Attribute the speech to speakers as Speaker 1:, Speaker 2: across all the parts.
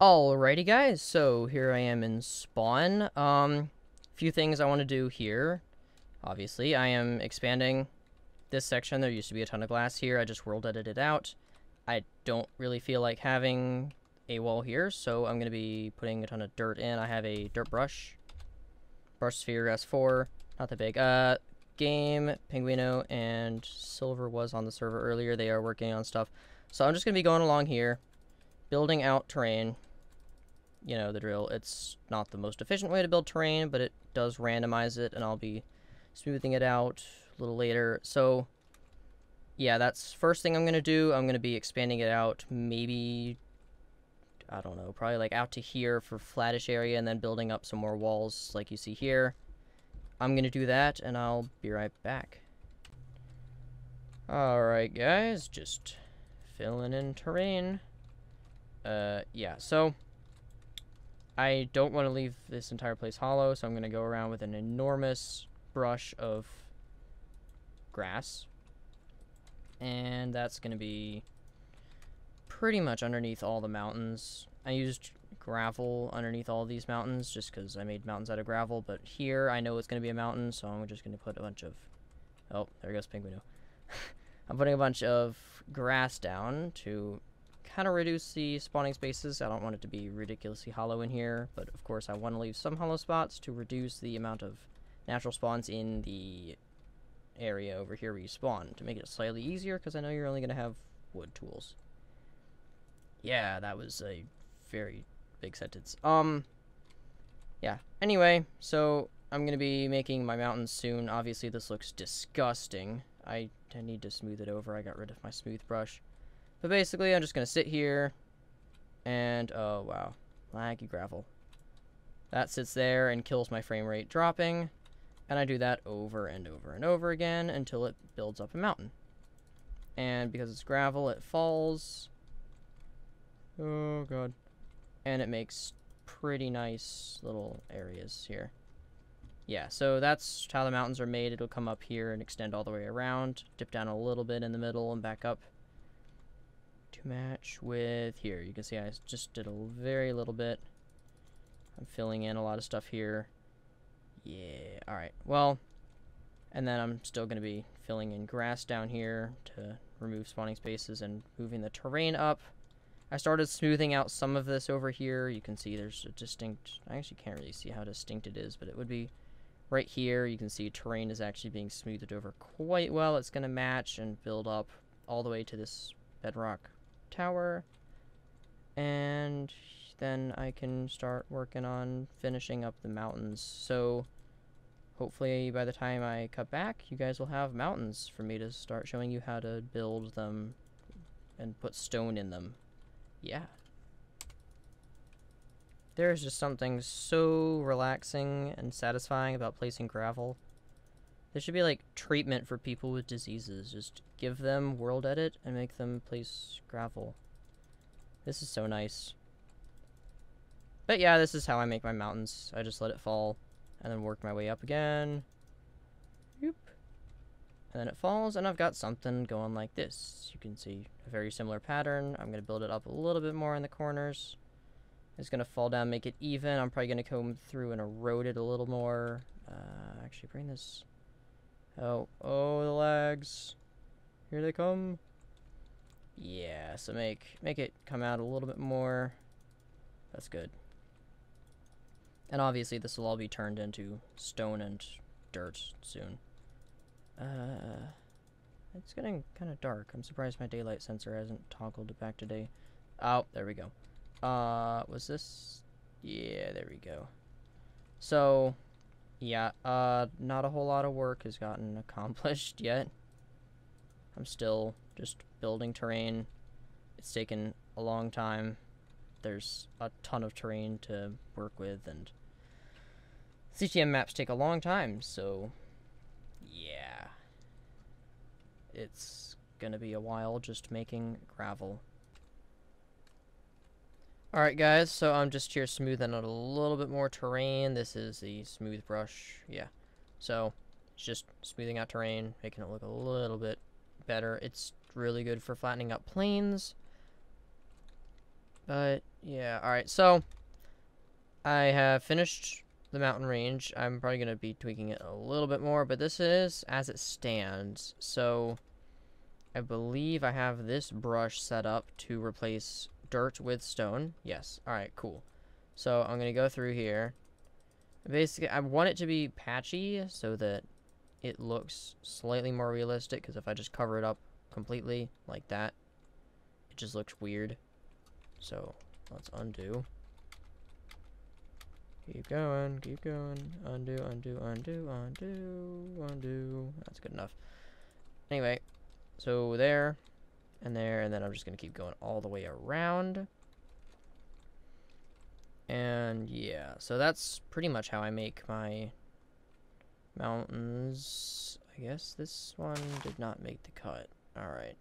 Speaker 1: Alrighty guys, so here I am in spawn. Few things I want to do here. Obviously, I am expanding this section. There used to be a ton of glass here. I just world edited it out. I don't really feel like having a wall here, so I'm going to be putting a ton of dirt in. I have a dirt brush sphere S4, not that big. Game, Penguino, and Silver was on the server earlier. They are working on stuff. So I'm just going to be going along here, building out terrain. You know the drill. It's not the most efficient way to build terrain, but it does randomize it, and I'll be smoothing it out a little later. So yeah, that's first thing I'm going to do. I'm going to be expanding it out, maybe, I don't know, probably like out to here for flattish area, and then building up some more walls like you see here. I'm going to do that, and I'll be right back. Alright guys, just filling in terrain. Yeah, so I don't want to leave this entire place hollow, so I'm going to go around with an enormous brush of grass. And that's going to be pretty much underneath all the mountains. I used gravel underneath all these mountains just because I made mountains out of gravel, but here I know it's going to be a mountain, so I'm just going to put a bunch of... Oh, there goes Penguino. I'm putting a bunch of grass down to kind of reduce the spawning spaces. I don't want it to be ridiculously hollow in here, but of course I want to leave some hollow spots to reduce the amount of natural spawns in the area over here where you spawn, to make it slightly easier, because I know you're only going to have wood tools. Yeah, that was a very big sentence. Yeah, anyway, so I'm going to be making my mountains soon. Obviously this looks disgusting. I need to smooth it over. I got rid of my smooth brush. But basically, I'm just going to sit here, and, oh, wow, laggy gravel. That sits there and kills my frame rate dropping, and I do that over and over and over again until it builds up a mountain. And because it's gravel, it falls. Oh, God. And it makes pretty nice little areas here. Yeah, so that's how the mountains are made. It'll come up here and extend all the way around, dip down a little bit in the middle and back up. To match with here. You can see I just did a very little bit. I'm filling in a lot of stuff here. Yeah, alright. Well, and then I'm still going to be filling in grass down here to remove spawning spaces and moving the terrain up. I started smoothing out some of this over here. You can see there's a distinct... I actually can't really see how distinct it is, but it would be right here. You can see terrain is actually being smoothed over quite well. It's going to match and build up all the way to this bedrock tower, and then I can start working on finishing up the mountains. So hopefully by the time I cut back, you guys will have mountains for me to start showing you how to build them and put stone in them. Yeah, there's just something so relaxing and satisfying about placing gravel. There should be, like, treatment for people with diseases. Just give them world edit and make them place gravel. This is so nice. But yeah, this is how I make my mountains. I just let it fall and then work my way up again. Yoop. And then it falls, and I've got something going like this. You can see a very similar pattern. I'm going to build it up a little bit more in the corners. It's going to fall down, make it even. I'm probably going to come through and erode it a little more. Actually, bring this... Oh, the lags. Here they come. Yeah, so make it come out a little bit more. That's good. And obviously this will all be turned into stone and dirt soon. It's getting kind of dark. I'm surprised my daylight sensor hasn't toggled it back to day. Oh, there we go. Was this? Yeah, there we go. So... yeah, not a whole lot of work has gotten accomplished yet. I'm still just building terrain. It's taken a long time. There's a ton of terrain to work with, and CTM maps take a long time, so yeah. It's gonna be a while just making gravel. Alright guys, so I'm just here smoothing out a little bit more terrain. This is the smooth brush, yeah. So, it's just smoothing out terrain, making it look a little bit better. It's really good for flattening out plains. But Yeah, alright, so I have finished the mountain range. I'm probably going to be tweaking it a little bit more, but this is as it stands. So I believe I have this brush set up to replace dirt with stone. Yes. Alright, cool. So I'm going to go through here. Basically, I want it to be patchy so that it looks slightly more realistic, because if I just cover it up completely like that, it just looks weird. So let's undo. Keep going, undo, undo, undo, undo, undo. That's good enough. Anyway, so there, and then I'm just going to keep going all the way around. And yeah, so that's pretty much how I make my mountains. I guess this one did not make the cut. Alright.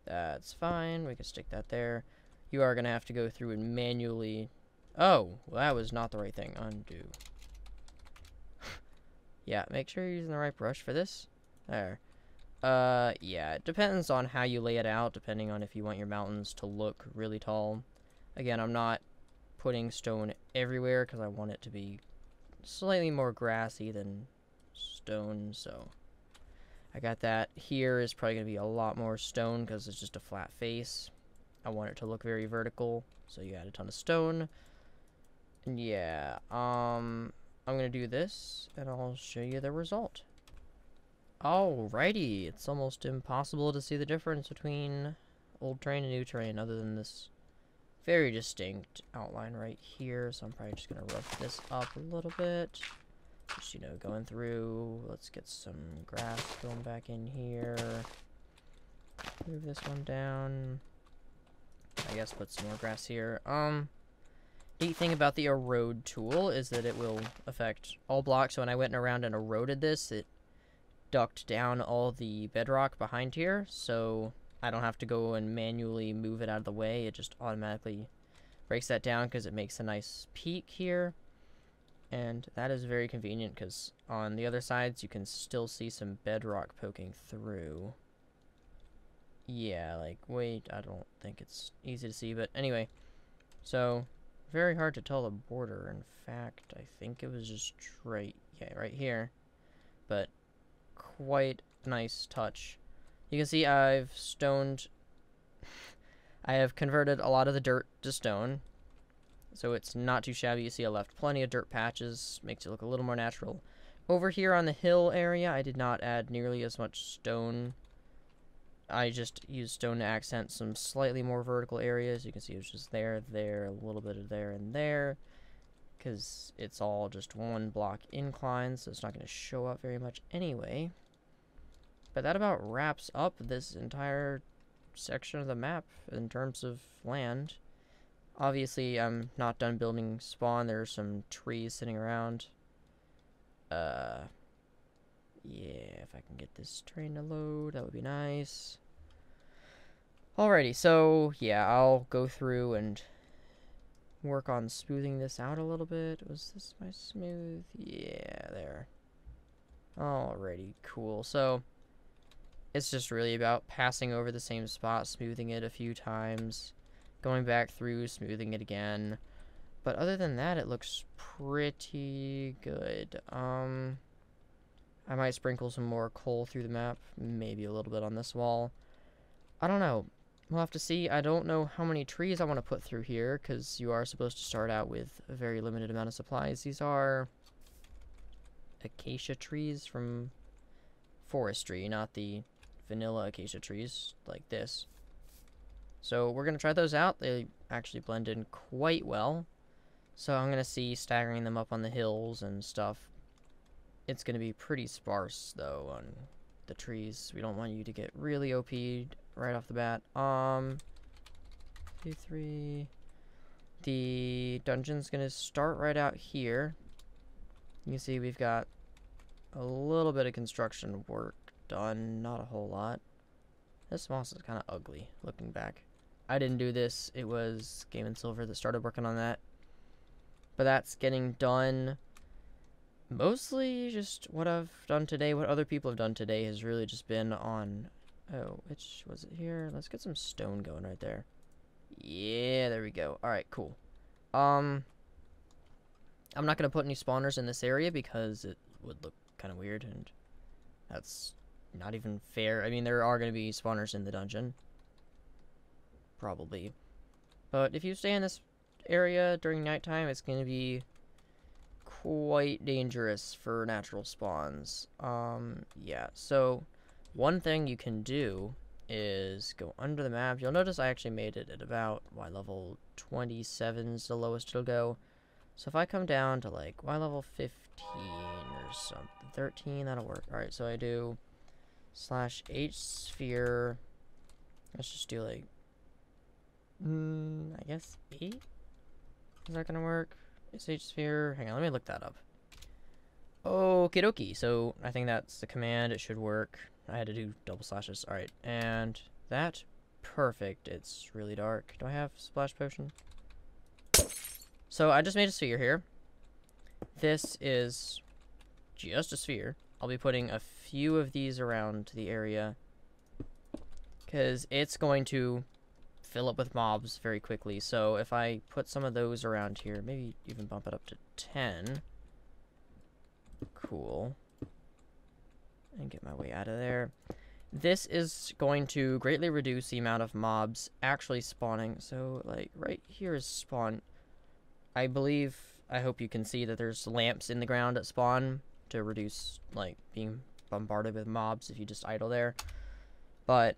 Speaker 1: That's fine. We can stick that there. You are going to have to go through and manually... Oh, well, that was not the right thing. Undo. Yeah, make sure you're using the right brush for this. There. Yeah, it depends on how you lay it out, depending on if you want your mountains to look really tall. Again, I'm not putting stone everywhere because I want it to be slightly more grassy than stone, so... I got that. Here is probably going to be a lot more stone because it's just a flat face. I want it to look very vertical, so you add a ton of stone. Yeah, I'm gonna do this, and I'll show you the result. Alrighty, it's almost impossible to see the difference between old terrain and new terrain, other than this very distinct outline right here, so I'm probably just gonna rough this up a little bit. Just, you know, going through, let's get some grass going back in here. Move this one down. I guess put some more grass here. Neat thing about the erode tool is that it will affect all blocks. So when I went around and eroded this, it ducked down all the bedrock behind here. So I don't have to go and manually move it out of the way. It just automatically breaks that down because it makes a nice peak here. And that is very convenient because on the other sides, you can still see some bedrock poking through. Yeah, like, wait, I don't think it's easy to see, but anyway. So... very hard to tell the border. In fact, I think it was just right here. But quite nice touch. You can see I've stoned... I have converted a lot of the dirt to stone. So it's not too shabby. You see I left plenty of dirt patches. Makes it look a little more natural. Over here on the hill area, I did not add nearly as much stone. I just used stone to accent some slightly more vertical areas. You can see it was just there, a little bit of there and there. Because it's all just one block incline, so it's not going to show up very much anyway. But that about wraps up this entire section of the map in terms of land. Obviously, I'm not done building spawn. There are some trees sitting around. Yeah, if I can get this train to load, that would be nice. Alrighty, so, yeah, I'll go through and work on smoothing this out a little bit. Was this my smooth? Yeah, there. Alrighty, cool. So, it's just really about passing over the same spot, smoothing it a few times, going back through, smoothing it again. But other than that, it looks pretty good. I might sprinkle some more coal through the map, maybe a little bit on this wall. I don't know. We'll have to see. I don't know how many trees I want to put through here, because you are supposed to start out with a very limited amount of supplies. These are acacia trees from forestry, not the vanilla acacia trees like this. So we're going to try those out. They actually blend in quite well. So I'm going to see staggering them up on the hills and stuff. It's going to be pretty sparse, though, on the trees. We don't want you to get really OP'd right off the bat. 2, 3. The dungeon's going to start right out here. You can see we've got a little bit of construction work done. Not a whole lot. This moss is kind of ugly, looking back. I didn't do this. It was Game & Silver that started working on that. But that's getting done. Mostly just what I've done today, what other people have done today has really just been on... Oh, which was it here? Let's get some stone going right there. Yeah, there we go. Alright, cool. I'm not going to put any spawners in this area because it would look kind of weird, and that's not even fair. I mean, there are going to be spawners in the dungeon. Probably. But if you stay in this area during nighttime, it's going to be quite dangerous for natural spawns. Yeah, so one thing you can do is go under the map. You'll notice I actually made it at about Y level 27 is the lowest it'll go. So if I come down to like Y level 15 or something, 13, that'll work. Alright, so I do /H sphere. Let's just do like, I guess 8? Is that gonna work? Is H sphere? Hang on, let me look that up. Okie dokie. So I think that's the command. It should work. I had to do double slashes. Alright, and that. Perfect. It's really dark. Do I have splash potion? So I just made a sphere here. This is just a sphere. I'll be putting a few of these around the area because it's going to fill up with mobs very quickly. So if I put some of those around here, maybe even bump it up to 10. Cool. And get my way out of there. This is going to greatly reduce the amount of mobs actually spawning. So like right here is spawn. I hope you can see that there's lamps in the ground at spawn to reduce, like, being bombarded with mobs if you just idle there. But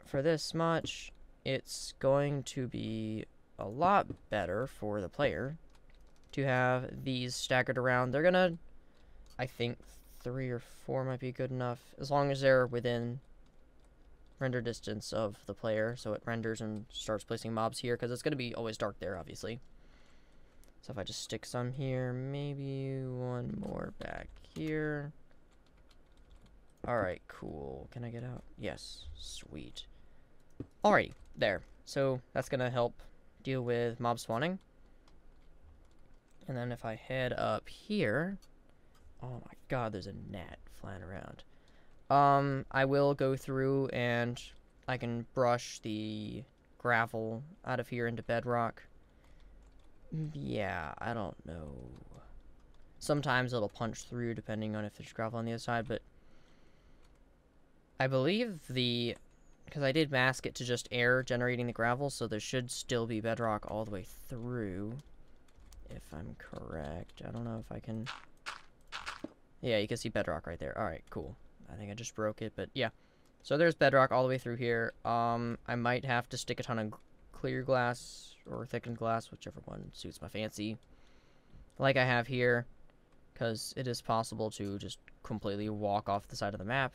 Speaker 1: for this much, it's going to be a lot better for the player to have these staggered around. They're gonna, I think 3 or 4 might be good enough, as long as they're within render distance of the player, so it renders and starts placing mobs here, because it's going to be always dark there, obviously. So if I just stick some here, maybe one more back here. Alright, cool. Can I get out? Yes. Sweet. Alrighty, there. So that's going to help deal with mob spawning. And then if I head up here... Oh my god, there's a gnat flying around. I will go through and I can brush the gravel out of here into bedrock. Yeah, I don't know. Sometimes it'll punch through depending on if there's gravel on the other side, but I believe because I did mask it to just air generating the gravel, so there should still be bedrock all the way through, if I'm correct. I don't know if I can... Yeah, you can see bedrock right there. Alright, cool. I think I just broke it, but yeah. So there's bedrock all the way through here. I might have to stick a ton of clear glass or thickened glass, whichever one suits my fancy, like I have here, because it is possible to just completely walk off the side of the map,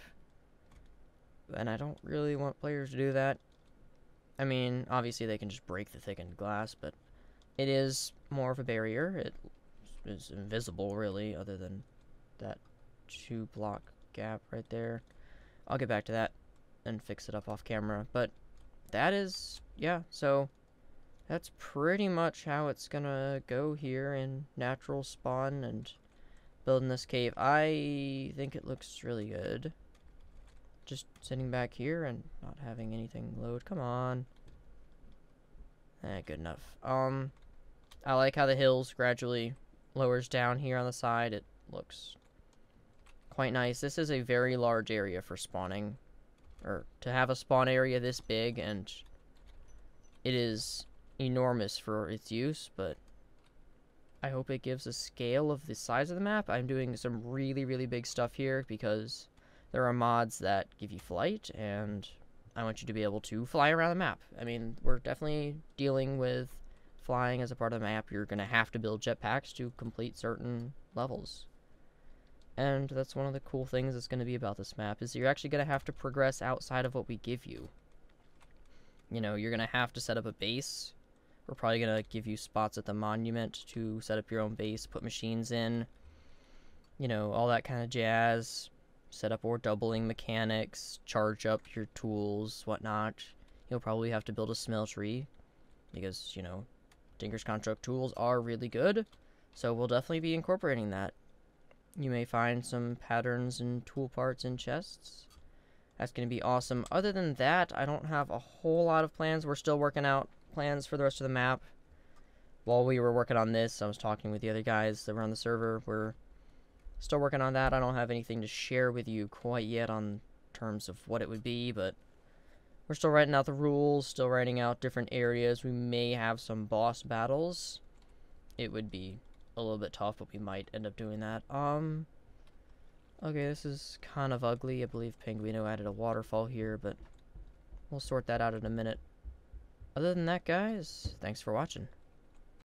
Speaker 1: and I don't really want players to do that. I mean, obviously they can just break the thickened glass, but it is more of a barrier. It is invisible, really, other than that 2-block gap right there. I'll get back to that and fix it up off camera, but that is, yeah, so that's pretty much how it's gonna go here in natural spawn and building this cave. I think it looks really good. Just sitting back here and not having anything load. Come on. Good enough. I like how the hills gradually lowers down here on the side. It looks quite nice. This is a very large area for spawning, or to have a spawn area this big, and it is enormous for its use, but I hope it gives a scale of the size of the map. I'm doing some really, really big stuff here because there are mods that give you flight, and I want you to be able to fly around the map. I mean, we're definitely dealing with flying as a part of the map. You're going to have to build jetpacks to complete certain levels. And that's one of the cool things that's going to be about this map, is you're actually going to have to progress outside of what we give you. You know, you're going to have to set up a base. We're probably going to give you spots at the monument to set up your own base, put machines in, you know, all that kind of jazz. Set up or doubling mechanics, charge up your tools, whatnot. You'll probably have to build a smeltery, because, you know, Tinker's Construct tools are really good. So we'll definitely be incorporating that. You may find some patterns and tool parts in chests. That's going to be awesome. Other than that, I don't have a whole lot of plans. We're still working out plans for the rest of the map. While we were working on this, I was talking with the other guys that were on the server. We're still working on that. I don't have anything to share with you quite yet on terms of what it would be, but we're still writing out the rules, still writing out different areas. We may have some boss battles. It would be a little bit tough, but we might end up doing that. Okay, this is kind of ugly. I believe Penguino added a waterfall here, but we'll sort that out in a minute. Other than that, guys, thanks for watching.